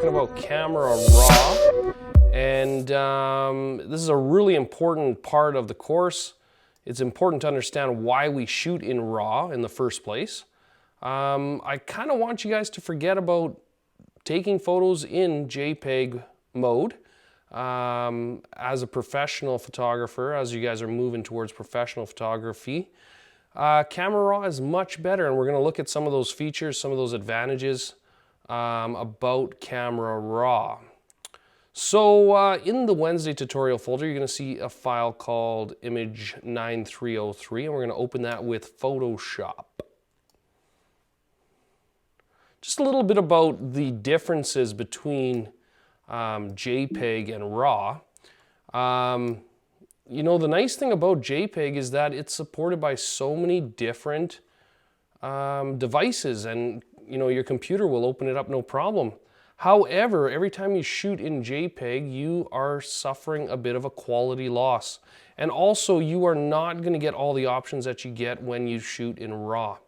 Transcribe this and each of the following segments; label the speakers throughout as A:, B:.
A: talking about Camera Raw, and this is a really important part of the course. It's important to understand why we shoot in RAW in the first place. I kind of want you guys to forget about taking photos in JPEG mode. As a professional photographer, as you guys are moving towards professional photography, Camera Raw is much better, and we're going to look at some of those features, some of those advantages about Camera Raw. So in the Wednesday tutorial folder, you're going to see a file called Image 9303, and we're going to open that with Photoshop. Just a little bit about the differences between JPEG and RAW. You know, the nice thing about JPEG is that it's supported by so many different devices, and you know, your computer will open it up no problem. However, every time you shoot in JPEG, you are suffering a bit of a quality loss. And also, you are not going to get all the options that you get when you shoot in RAW.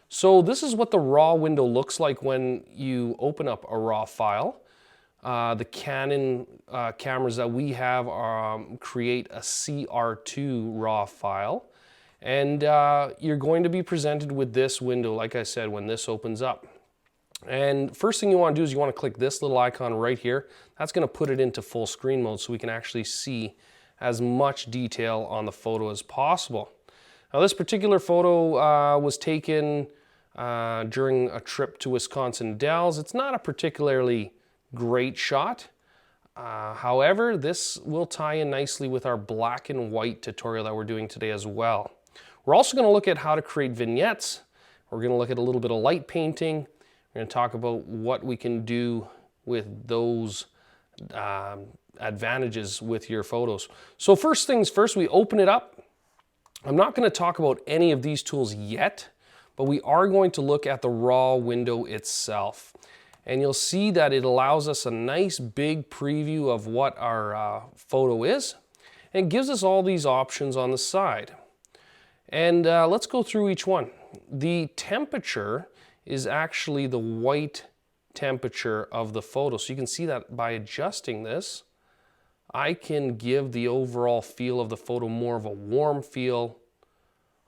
A: So this is what the RAW window looks like when you open up a RAW file. The Canon cameras that we have create a CR2 RAW file. And you're going to be presented with this window, like I said, when this opens up. And first thing you want to do is you want to click this little icon right here. That's going to put it into full screen mode so we can actually see as much detail on the photo as possible. Now this particular photo was taken during a trip to Wisconsin Dells. It's not a particularly great shot. However, this will tie in nicely with our black and white tutorial that we're doing today as well. We're also going to look at how to create vignettes. We're going to look at a little bit of light painting. We're going to talk about what we can do with those advantages with your photos. So first things first, we open it up. I'm not going to talk about any of these tools yet, but we are going to look at the RAW window itself. And you'll see that it allows us a nice big preview of what our photo is. And it gives us all these options on the side. And let's go through each one. The temperature is actually the white temperature of the photo. So you can see that by adjusting this, I can give the overall feel of the photo more of a warm feel,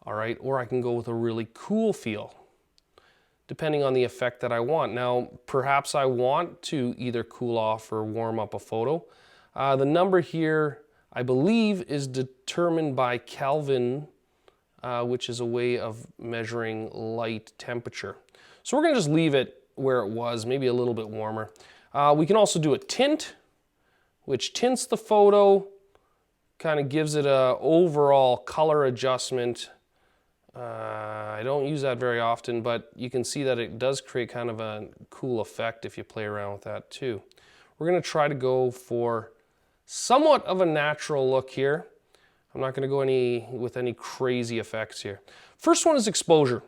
A: all right, or I can go with a really cool feel, depending on the effect that I want. Now, perhaps I want to either cool off or warm up a photo. The number here, I believe, is determined by Kelvin, which is a way of measuring light temperature. So we're going to just leave it where it was, maybe a little bit warmer. We can also do a tint, which tints the photo, kind of gives it an overall color adjustment. I don't use that very often, but you can see that it does create kind of a cool effect if you play around with that too. We're going to try to go for somewhat of a natural look here. I'm not going to go with any crazy effects here. First one is exposure.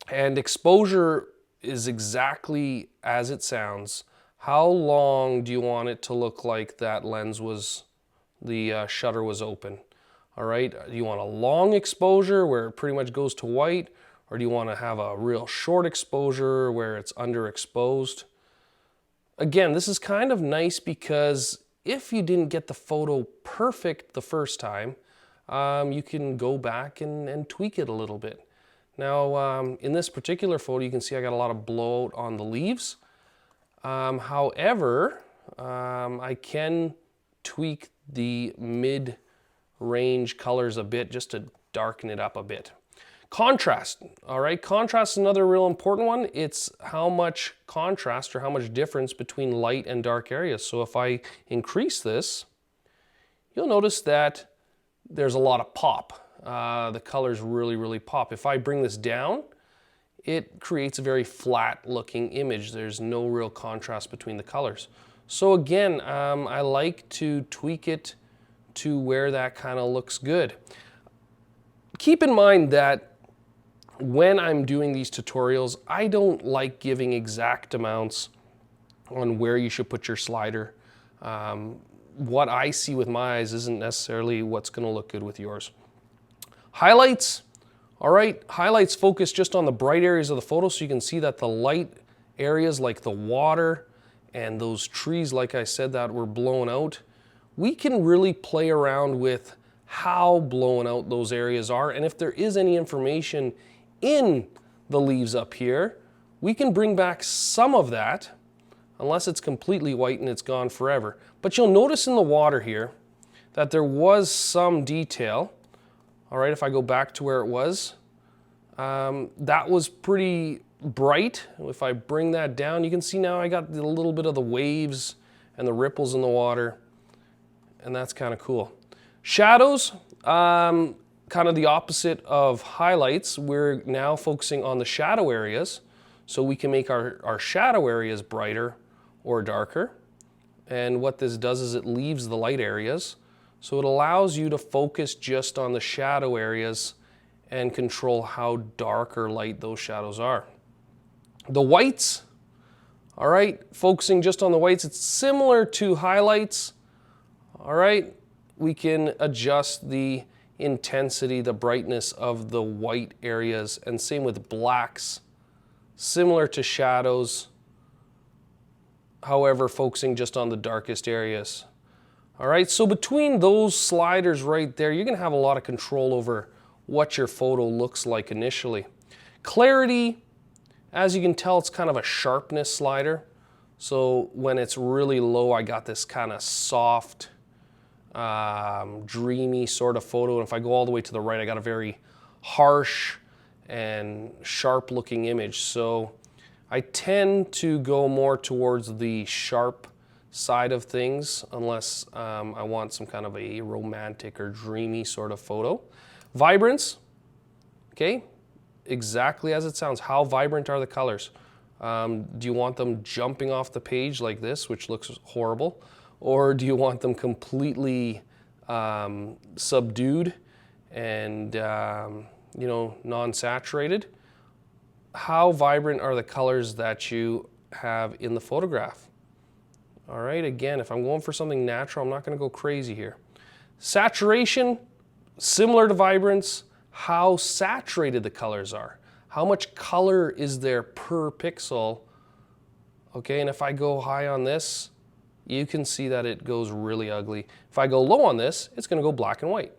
A: And exposure is exactly as it sounds. How long do you want it to look like that lens was, the shutter was open? All right, do you want a long exposure where it pretty much goes to white, or do you want to have a real short exposure where it's underexposed? Again, this is kind of nice because if you didn't get the photo perfect the first time, you can go back and tweak it a little bit. Now, in this particular photo, you can see I got a lot of blowout on the leaves. However, I can tweak the mid-range colors a bit just to darken it up a bit. Contrast, all right? Contrast is another real important one. It's how much contrast or how much difference between light and dark areas. So if I increase this, you'll notice that there's a lot of pop. The colors really, really pop. If I bring this down, it creates a very flat looking image. There's no real contrast between the colors. So again, I like to tweak it to where that kind of looks good. Keep in mind that when I'm doing these tutorials, I don't like giving exact amounts on where you should put your slider. What I see with my eyes isn't necessarily what's going to look good with yours. Highlights, all right, highlights focus just on the bright areas of the photo, so you can see that the light areas like the water and those trees, like I said, that were blown out, we can really play around with how blown out those areas are. And if there is any information in the leaves up here, we can bring back some of that, unless it's completely white and it's gone forever. But you'll notice in the water here that there was some detail. All right, if I go back to where it was, that was pretty bright. If I bring that down, you can see now I got a little bit of the waves and the ripples in the water, and that's kind of cool. Shadows, kind of the opposite of highlights. We're now focusing on the shadow areas, so we can make our shadow areas brighter or darker. And what this does is it leaves the light areas, so it allows you to focus just on the shadow areas and control how dark or light those shadows are. The whites, all right, focusing just on the whites, it's similar to highlights. All right, we can adjust the intensity, the brightness of the white areas, and same with blacks, similar to shadows, however, focusing just on the darkest areas. All right, so between those sliders right there, you're gonna have a lot of control over what your photo looks like initially. Clarity, as you can tell, it's kind of a sharpness slider. So when it's really low, I got this kind of soft, dreamy sort of photo. And if I go all the way to the right, I got a very harsh and sharp looking image. So I tend to go more towards the sharp side of things, unless I want some kind of a romantic or dreamy sort of photo. Vibrance, okay, exactly as it sounds. How vibrant are the colors? Do you want them jumping off the page like this, which looks horrible? Or do you want them completely subdued and you know, non-saturated? How vibrant are the colors that you have in the photograph? All right, again, if I'm going for something natural, I'm not going to go crazy here. Saturation, similar to vibrance, how saturated the colors are. How much color is there per pixel? Okay, and if I go high on this, you can see that it goes really ugly. If I go low on this, it's going to go black and white,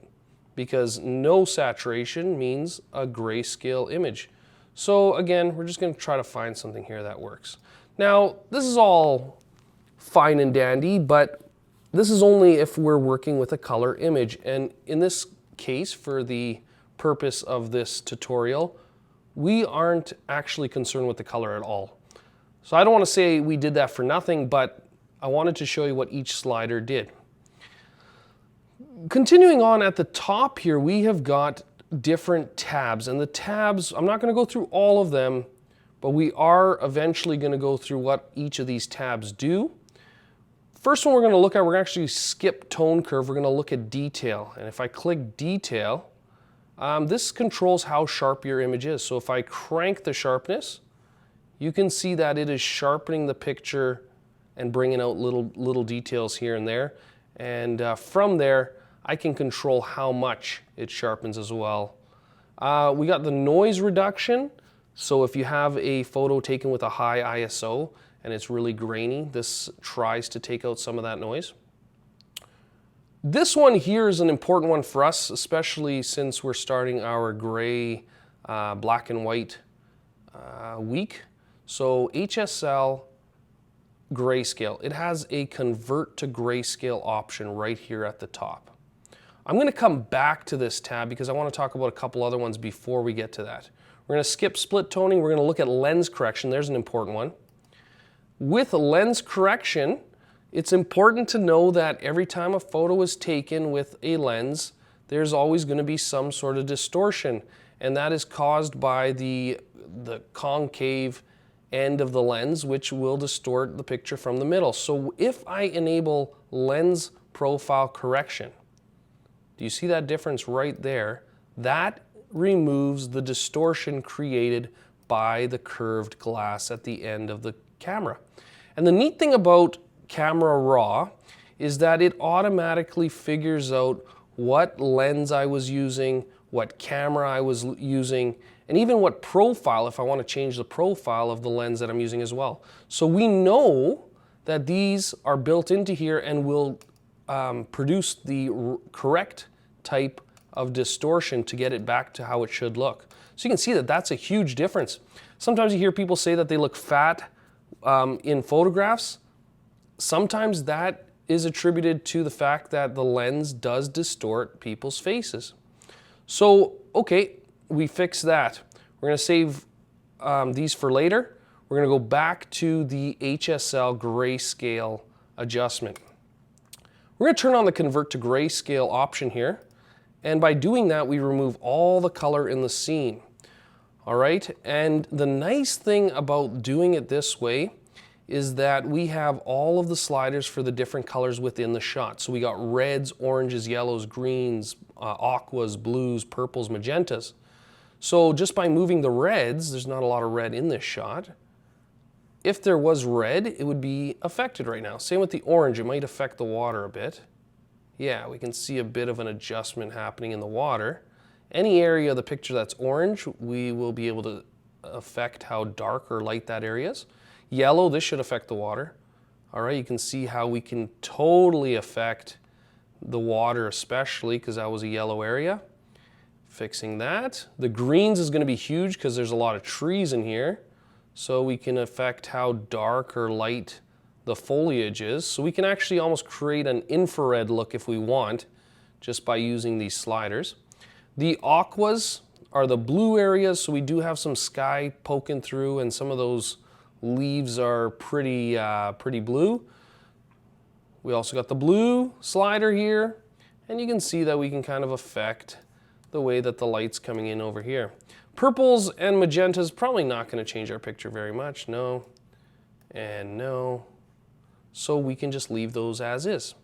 A: because no saturation means a grayscale image. So again, we're just going to try to find something here that works. Now, this is all fine and dandy, but this is only if we're working with a color image. And in this case, for the purpose of this tutorial, we aren't actually concerned with the color at all. So I don't want to say we did that for nothing, but I wanted to show you what each slider did. Continuing on at the top here, we have got different tabs, and the tabs, I'm not going to go through all of them, but we are eventually going to go through what each of these tabs do. First one we're going to look at, we're going to actually skip tone curve. We're going to look at detail. And if I click detail, this controls how sharp your image is. So if I crank the sharpness, you can see that it is sharpening the picture and bringing out little details here and there. And from there, I can control how much it sharpens as well. We got the noise reduction. So if you have a photo taken with a high ISO and it's really grainy, this tries to take out some of that noise. This one here is an important one for us, especially since we're starting our gray, black and white week. So Hsl Grayscale, it has a convert to grayscale option right here at the top. I'm going to come back to this tab because I want to talk about a couple other ones before we get to that. We're going to skip split toning. We're going to look at lens correction. There's an important one. With lens correction, it's important to know that every time a photo is taken with a lens, there's always going to be some sort of distortion, and that is caused by the concave end of the lens, which will distort the picture from the middle. So if I enable lens profile correction, do you see that difference right there? That removes the distortion created by the curved glass at the end of the camera. And the neat thing about Camera Raw is that it automatically figures out what lens I was using, what camera I was using, and even what profile, if I want to change the profile of the lens that I'm using as well. So we know that these are built into here and will produce the correct type of distortion to get it back to how it should look. So you can see that that's a huge difference. Sometimes you hear people say that they look fat in photographs. Sometimes that is attributed to the fact that the lens does distort people's faces. So, okay, we fix that. We're going to save these for later. We're going to go back to the Hsl Grayscale adjustment. We're going to turn on the Convert to Grayscale option here. And by doing that, we remove all the color in the scene. All right, and the nice thing about doing it this way is that we have all of the sliders for the different colors within the shot. So we got reds, oranges, yellows, greens, aquas, blues, purples, magentas. So just by moving the reds, there's not a lot of red in this shot. If there was red, it would be affected right now. Same with the orange, it might affect the water a bit. Yeah, we can see a bit of an adjustment happening in the water. Any area of the picture that's orange, we will be able to affect how dark or light that area is. Yellow, this should affect the water. All right, you can see how we can totally affect the water, especially because that was a yellow area. Fixing that. The greens is going to be huge because there's a lot of trees in here. So we can affect how dark or light the foliage is. So we can actually almost create an infrared look if we want, just by using these sliders. The aquas are the blue areas, so we do have some sky poking through, and some of those leaves are pretty blue. We also got the blue slider here, and you can see that we can kind of affect the way that the light's coming in over here. Purples and magentas, probably not going to change our picture very much. No, and no. So we can just leave those as is.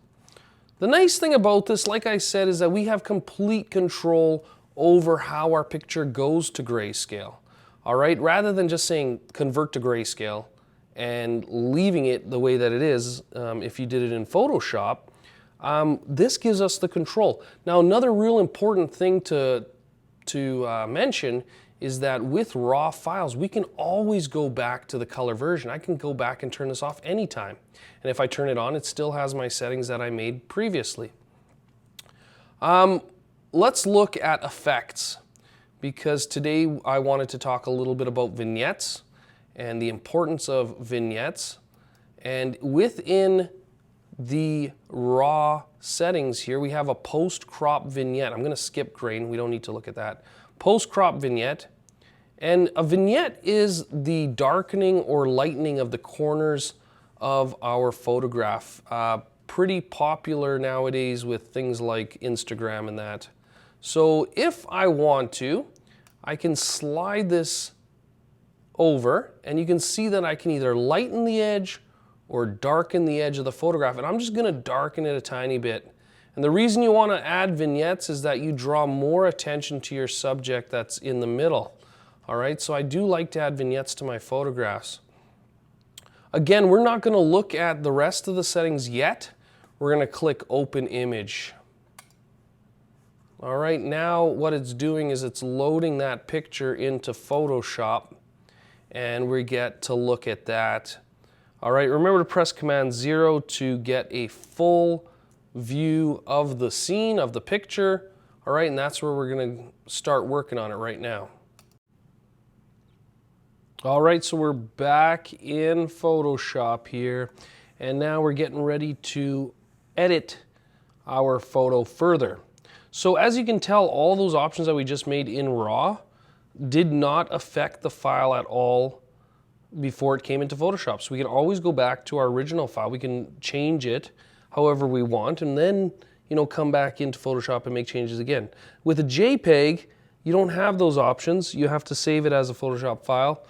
A: The nice thing about this, like I said, is that we have complete control over how our picture goes to grayscale. All right, rather than just saying convert to grayscale and leaving it the way that it is, if you did it in Photoshop, this gives us the control. Now, another real important thing to mention is that with raw files, we can always go back to the color version. I can go back and turn this off anytime. And if I turn it on, it still has my settings that I made previously. Let's look at effects, because today I wanted to talk a little bit about vignettes and the importance of vignettes. And within the raw settings here, we have a post-crop vignette. I'm going to skip grain. We don't need to look at that. Post-crop vignette. And a vignette is the darkening or lightening of the corners of our photograph. Pretty popular nowadays with things like Instagram and that. So if I want to, I can slide this over, and you can see that I can either lighten the edge or darken the edge of the photograph. And I'm just going to darken it a tiny bit. And the reason you want to add vignettes is that you draw more attention to your subject that's in the middle. All right, so I do like to add vignettes to my photographs. Again, we're not going to look at the rest of the settings yet. We're going to click Open Image. All right, now what it's doing is it's loading that picture into Photoshop, and we get to look at that. All right, remember to press Command 0 to get a full view of the scene, of the picture. All right, and that's where we're going to start working on it right now. All right, so we're back in Photoshop here, and now we're getting ready to edit our photo further. So as you can tell, all those options that we just made in RAW did not affect the file at all before it came into Photoshop. So we can always go back to our original file. We can change it however we want, and then come back into Photoshop and make changes again. With a JPEG, you don't have those options. You have to save it as a Photoshop file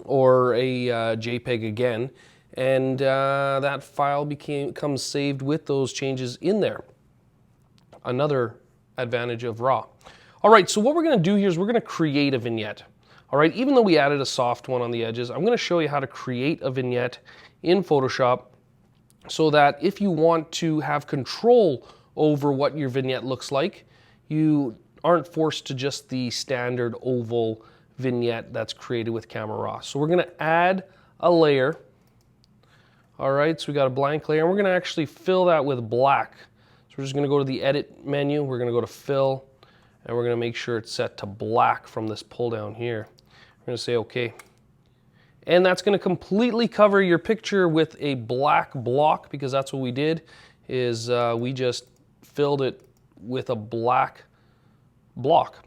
A: or a JPEG again, and that file becomes saved with those changes in there. Another advantage of RAW. All right, so what we're going to do here is we're going to create a vignette. All right, even though we added a soft one on the edges, I'm going to show you how to create a vignette in Photoshop so that if you want to have control over what your vignette looks like, you aren't forced to just the standard oval vignette that's created with Camera Raw. So we're going to add a layer All right, so we got a blank layer, and we're going to actually fill that with black. So we're just going to go to the Edit menu, we're going to go to Fill, and we're going to make sure it's set to black from this pull down here. We're going to say OK. And that's going to completely cover your picture with a black block, because that's what we did, is we just filled it with a black block.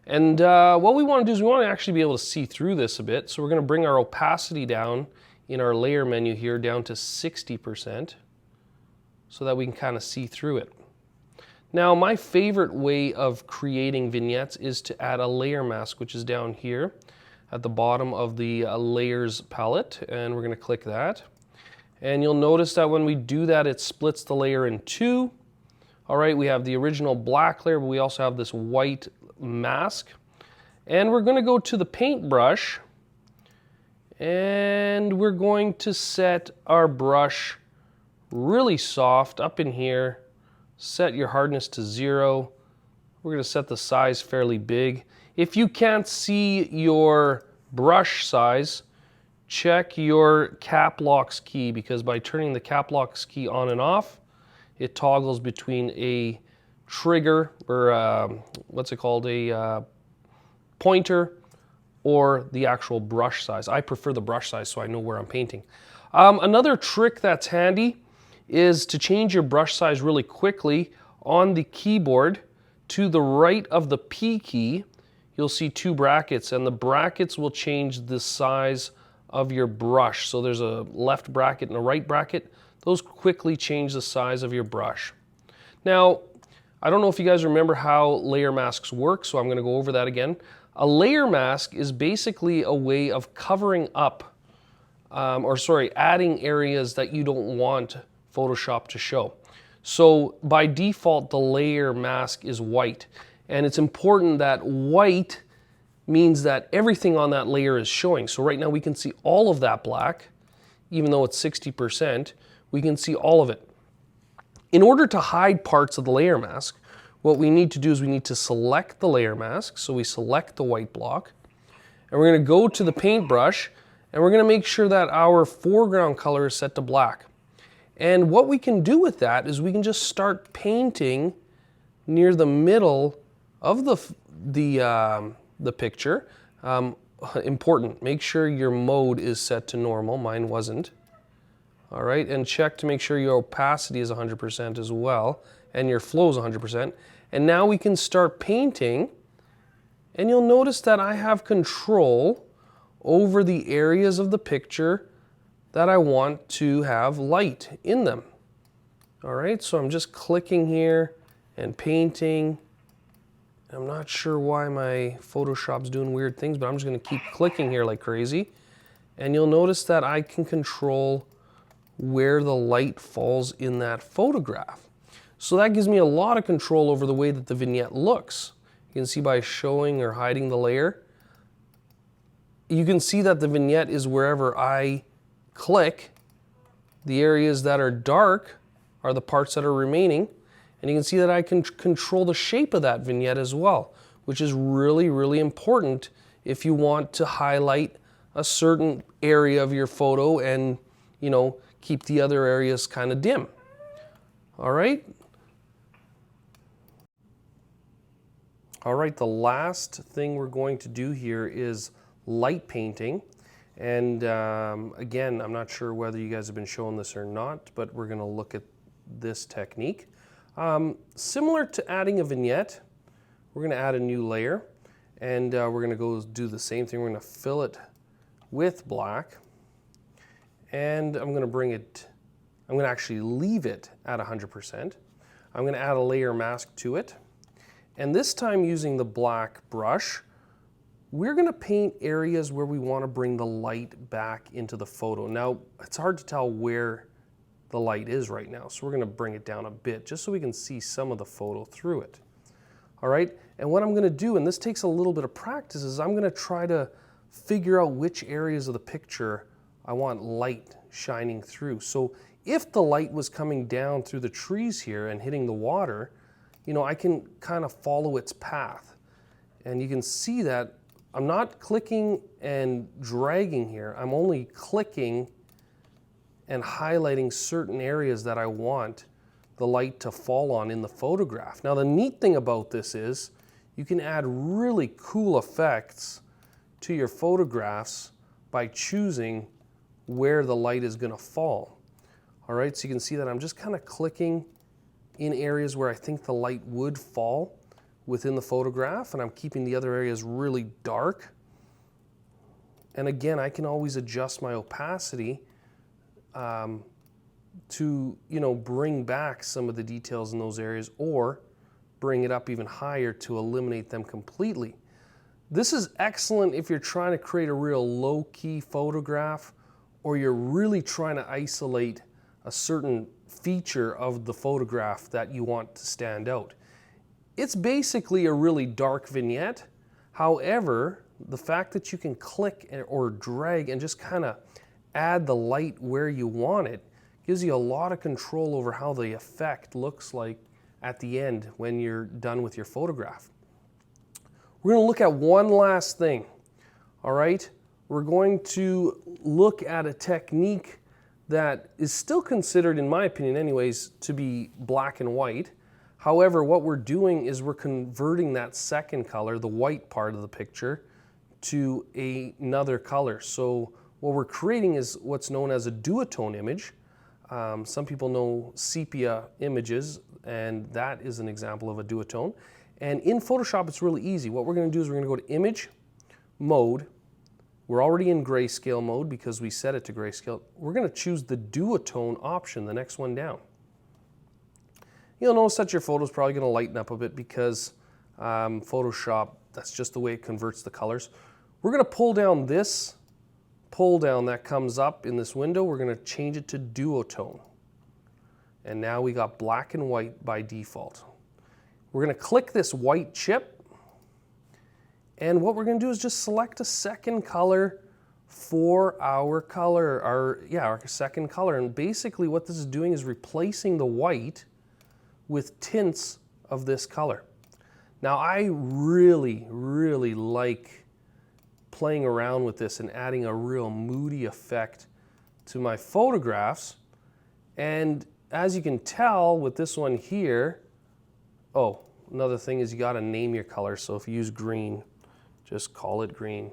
A: And what we want to do is we want to actually be able to see through this a bit. So we're going to bring our opacity down in our layer menu here down to 60% so that we can kind of see through it. Now, my favorite way of creating vignettes is to add a layer mask, which is down here at the bottom of the layers palette, and we're going to click that. And you'll notice that when we do that, it splits the layer in two. All right, we have the original black layer, but we also have this white mask. And we're going to go to the paintbrush, and we're going to set our brush really soft up in here. Set your hardness to 0. We're going to set the size fairly big. If you can't see your brush size, check your cap locks key, because by turning the cap locks key on and off, it toggles between a trigger, or what's it called, a pointer, or the actual brush size. I prefer the brush size so I know where I'm painting. Another trick that's handy is to change your brush size really quickly on the keyboard. To the right of the P key, you'll see 2 brackets, and the brackets will change the size of your brush. So there's a left bracket and a right bracket. Those quickly change the size of your brush. Now, I don't know if you guys remember how layer masks work, so I'm going to go over that again. A layer mask is basically a way of covering up, adding areas that you don't want Photoshop to show. So by default, the layer mask is white, and it's important that white means that everything on that layer is showing. So right now we can see all of that black, even though it's 60%, we can see all of it. In order to hide parts of the layer mask, what we need to do is we need to select the layer mask. So we select the white block, and we're going to go to the paintbrush, and we're going to make sure that our foreground color is set to black. And what we can do with that is we can just start painting near the middle of the picture. Important, make sure your mode is set to normal. Mine wasn't. All right, and check to make sure your opacity is 100% as well, and your flow is 100%. And now we can start painting, and you'll notice that I have control over the areas of the picture that I want to have light in them. All right, so I'm just clicking here and painting. I'm not sure why my Photoshop's doing weird things, but I'm just going to keep clicking here like crazy. And you'll notice that I can control where the light falls in that photograph. So that gives me a lot of control over the way that the vignette looks. You can see by showing or hiding the layer, you can see that the vignette is wherever I click. The areas that are dark are the parts that are remaining. And you can see that I can control the shape of that vignette as well, which is really, really important if you want to highlight a certain area of your photo and, you know, keep the other areas kind of dim. All right. All right, the last thing we're going to do here is light painting. And again, I'm not sure whether you guys have been shown this or not, but we're going to look at this technique. Similar to adding a vignette, we're going to add a new layer, and we're going to go do the same thing. We're going to fill it with black, and I'm going to actually leave it at 100%. I'm going to add a layer mask to it, and this time using the black brush, we're going to paint areas where we want to bring the light back into the photo. Now, it's hard to tell where the light is right now, so we're going to bring it down a bit just so we can see some of the photo through it. All right, and what I'm going to do, and this takes a little bit of practice, is I'm going to try to figure out which areas of the picture I want light shining through. So if the light was coming down through the trees here and hitting the water, you know, I can kind of follow its path. And you can see that I'm not clicking and dragging here. I'm only clicking and highlighting certain areas that I want the light to fall on in the photograph. Now the neat thing about this is you can add really cool effects to your photographs by choosing where the light is going to fall. All right, so you can see that I'm just kind of clicking in areas where I think the light would fall within the photograph, and I'm keeping the other areas really dark. And again, I can always adjust my opacity to, you know, bring back some of the details in those areas, or bring it up even higher to eliminate them completely. This is excellent if you're trying to create a real low-key photograph, or you're really trying to isolate a certain feature of the photograph that you want to stand out. It's basically a really dark vignette. However, the fact that you can click or drag and just kind of add the light where you want it gives you a lot of control over how the effect looks like at the end when you're done with your photograph. We're going to look at one last thing. All right, we're going to look at a technique that is still considered, in my opinion anyways, to be black and white. However, what we're doing is we're converting that second color, the white part of the picture, to another color. So what we're creating is what's known as a duotone image. Some people know sepia images, and that is an example of a duotone. And in Photoshop, it's really easy. What we're going to do is we're going to go to Image, Mode. We're already in grayscale mode because we set it to grayscale. We're going to choose the duotone option, the next one down. You'll notice that your photo is probably going to lighten up a bit because Photoshop, that's just the way it converts the colors. We're going to pull down this pull down that comes up in this window. We're going to change it to duotone. And now we got black and white by default. We're going to click this white chip. And what we're going to do is just select a second color for our color, our second color. And basically what this is doing is replacing the white with tints of this color. Now I really, really like playing around with this and adding a real moody effect to my photographs. And as you can tell with this one here, oh, another thing is you got to name your color. So if you use green, just call it green.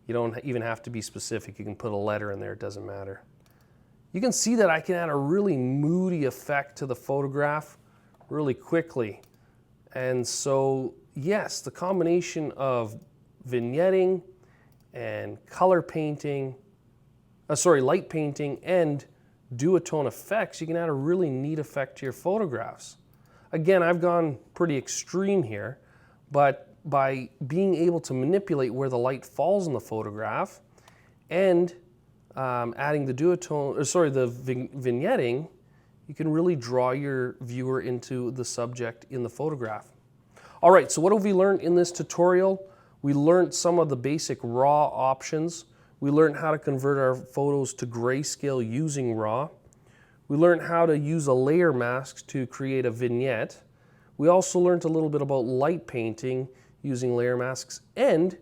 A: You don't even have to be specific. You can put a letter in there, it doesn't matter. You can see that I can add a really moody effect to the photograph really quickly. And so, yes, the combination of vignetting and color painting, light painting and duotone effects, you can add a really neat effect to your photographs. Again, I've gone pretty extreme here, but by being able to manipulate where the light falls in the photograph and adding the vignetting, you can really draw your viewer into the subject in the photograph. All right, so what have we learned in this tutorial? We learned some of the basic RAW options. We learned how to convert our photos to grayscale using RAW. We learned how to use a layer mask to create a vignette. We also learned a little bit about light painting using layer masks, and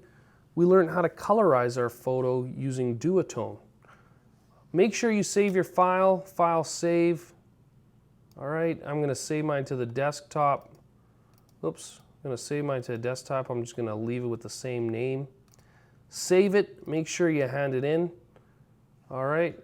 A: we learned how to colorize our photo using duotone. Make sure you save your file save. All right, I'm gonna save mine to the desktop. Oops, I'm gonna save mine to the desktop. I'm just gonna leave it with the same name. Save it, make sure you hand it in. All right,